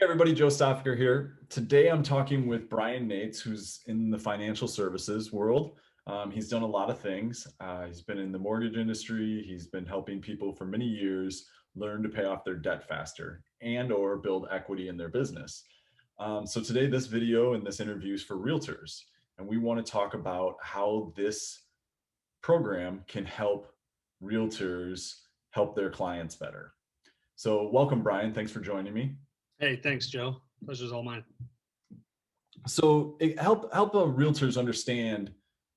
Everybody, Joe Stoffer here. Today I'm talking with Brian Nates, who's in the financial services world. He's done a lot of things. He's been in the mortgage industry. He's been helping people for many years learn to pay off their debt faster and or build equity in their business. So today this video and this interview is for realtors. And we want to talk about how this program can help realtors help their clients better. So welcome, Brian. Thanks for joining me. Hey, thanks, Joe. Pleasure's all mine. So help realtors understand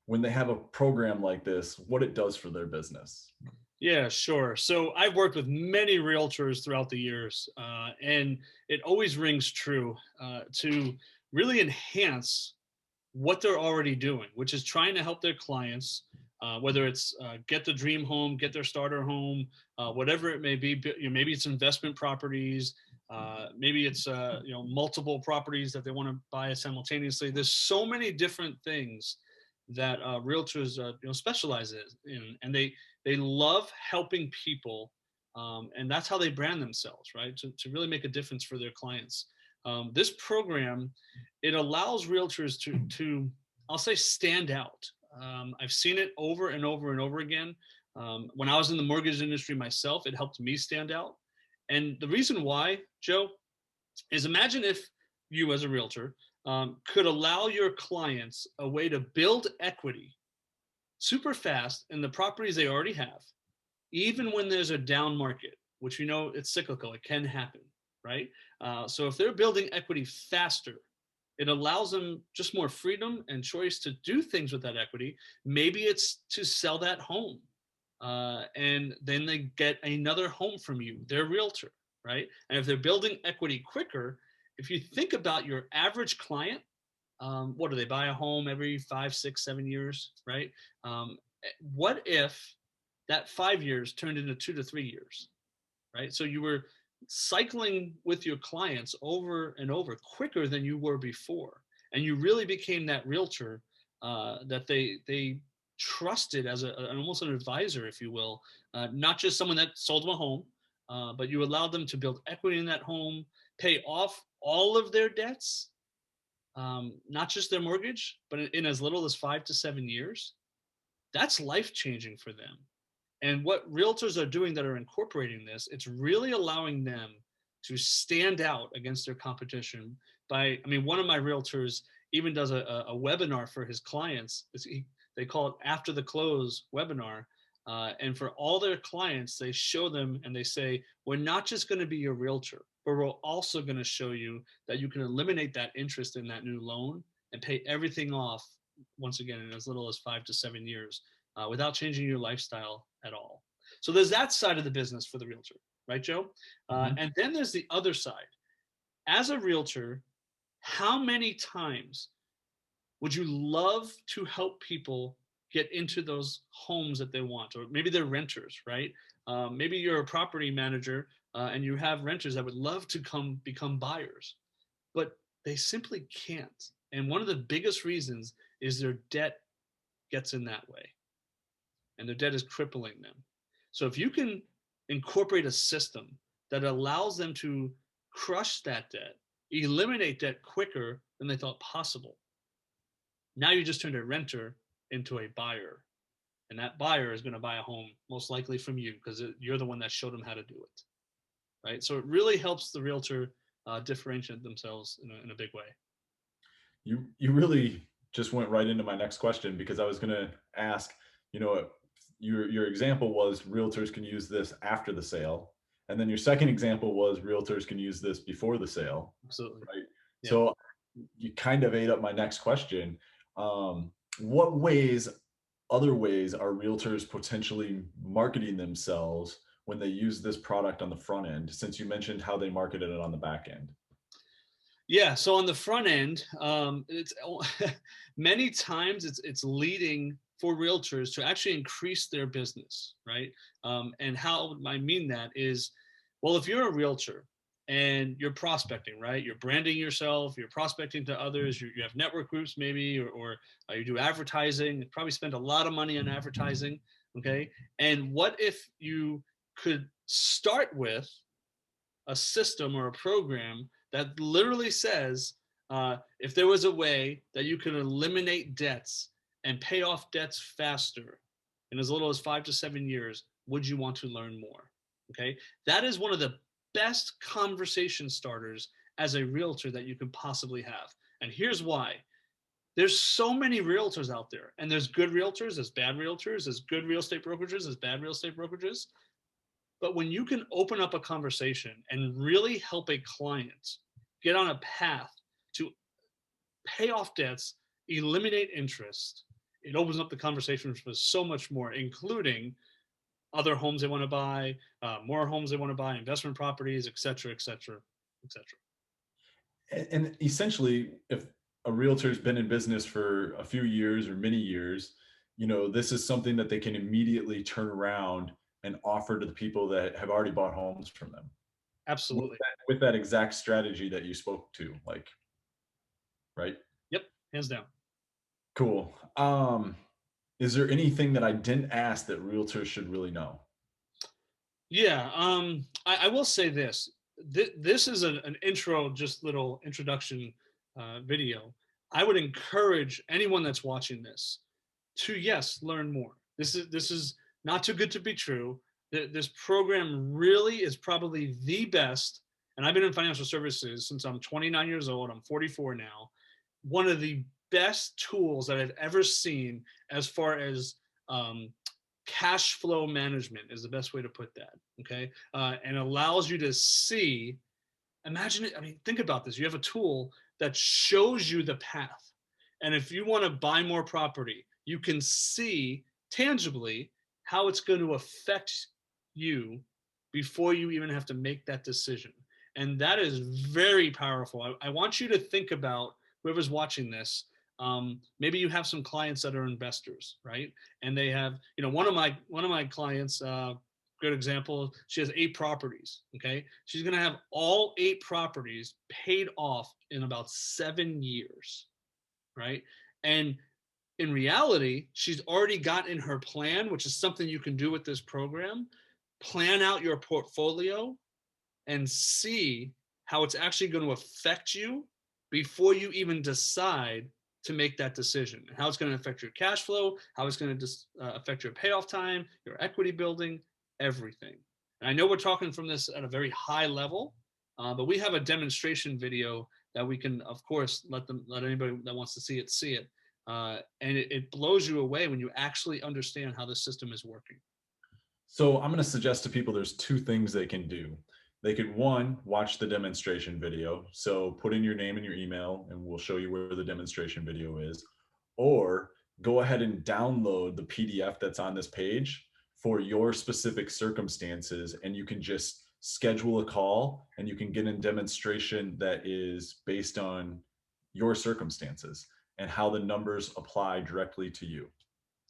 when they have a program like this, what it does for their business. Yeah, sure. So I've worked with many realtors throughout the years, and it always rings true to really enhance what they're already doing, which is trying to help their clients, whether it's get the dream home, get their starter home, whatever it may be. Maybe it's investment properties, maybe it's multiple properties that they want to buy simultaneously. There's so many different things that realtors specialize in, and they love helping people, and that's how they brand themselves, right? To really make a difference for their clients. This program, it allows realtors to I'll say stand out. I've seen it over and over and over again. When I was in the mortgage industry myself, it helped me stand out. And the reason why, Joe, is imagine if you as a realtor could allow your clients a way to build equity super fast in the properties they already have, even when there's a down market, which it's cyclical, it can happen, right? So if they're building equity faster, it allows them just more freedom and choice to do things with that equity. Maybe it's to sell that home, and then they get another home from you, their realtor, right? And if they're building equity quicker, if you think about your average client, what do they buy a home every 5, 6, 7 years, right? What if that 5 years turned into 2 to 3 years, right? So you were cycling with your clients over and over quicker than you were before, and you really became that realtor that they trusted as almost an advisor, if you will, not just someone that sold them a home, but you allowed them to build equity in that home, pay off all of their debts, not just their mortgage, but in as little as 5 to 7 years. That's life changing for them. And what realtors are doing that are incorporating this, it's really allowing them to stand out against their competition one of my realtors even does a webinar for his clients. They call it after the close webinar. And for all their clients, they show them and they say, we're not just going to be your realtor, but we're also going to show you that you can eliminate that interest in that new loan and pay everything off, once again, in as little as 5 to 7 years, without changing your lifestyle at all. So there's that side of the business for the realtor, right, Joe? And then there's the other side. As a realtor, how many times would you love to help people get into those homes that they want? Or maybe they're renters, right? Maybe you're a property manager and you have renters that would love to become buyers, but they simply can't. And one of the biggest reasons is their debt gets in that way, and their debt is crippling them. So if you can incorporate a system that allows them to crush that debt, eliminate debt quicker than they thought possible, now you just turned a renter into a buyer. And that buyer is going to buy a home most likely from you because you're the one that showed them how to do it, right? So it really helps the realtor differentiate themselves in a big way. You really just went right into my next question, because I was going to ask, your example was realtors can use this after the sale. And then your second example was realtors can use this before the sale. Absolutely. Right. Yeah. So you kind of ate up my next question. What other ways are realtors potentially marketing themselves when they use this product on the front end, since you mentioned how they marketed it on the back end? Yeah, so on the front end, it's many times it's leading for realtors to actually increase their business, right? And how I mean that is, well, if you're a realtor and you're prospecting, right? You're branding yourself, you're prospecting to others, you have network groups maybe, or you do advertising, you probably spend a lot of money on advertising, okay? And what if you could start with a system or a program that literally says, if there was a way that you could eliminate debts and pay off debts faster in as little as 5 to 7 years, would you want to learn more? Okay. That is one of the best conversation starters as a realtor that you could possibly have. And here's why. There's so many realtors out there, and there's good realtors, there's bad realtors, there's good real estate brokerages, there's bad real estate brokerages. But when you can open up a conversation and really help a client get on a path to pay off debts, eliminate interest, it opens up the conversation for so much more, including other homes they want to buy, more homes they want to buy, investment properties, et cetera, et cetera, et cetera. And essentially, if a realtor's been in business for a few years or many years, this is something that they can immediately turn around and offer to the people that have already bought homes from them with Absolutely. that exact strategy that you spoke to, like, right? Yep. Hands down. Cool. Is there anything that I didn't ask that realtors should really know? Yeah. I will say this. This is an intro, just little introduction video. I would encourage anyone that's watching this to, yes, learn more. This is not too good to be true. This program really is probably the best, and I've been in financial services since I'm 29 years old. I'm 44 now. One of the best tools that I've ever seen as far as um, cash flow management is the best way to put that. Okay, and allows you to see. Imagine it. I mean, think about this. You have a tool that shows you the path. And if you want to buy more property, you can see tangibly how it's going to affect you before you even have to make that decision. And that is very powerful. I want you to think about whoever's watching this. Maybe you have some clients that are investors, right? And they have, one of my clients, good example, she has 8 properties. Okay, she's going to have all 8 properties paid off in about 7 years, right? And in reality, she's already got in her plan, which is something you can do with this program. Plan out your portfolio and see how it's actually going to affect you before you even decide to make that decision. How it's going to affect your cash flow, how it's going to affect your payoff time, your equity building, everything. And I know we're talking from this at a very high level, but we have a demonstration video that we can, of course, let anybody that wants to see it see it. And it blows you away when you actually understand how the system is working. So I'm going to suggest to people there's two things they can do. They could, one, watch the demonstration video. So put in your name and your email, and we'll show you where the demonstration video is. Or go ahead and download the PDF that's on this page for your specific circumstances, and you can just schedule a call and you can get a demonstration that is based on your circumstances and how the numbers apply directly to you.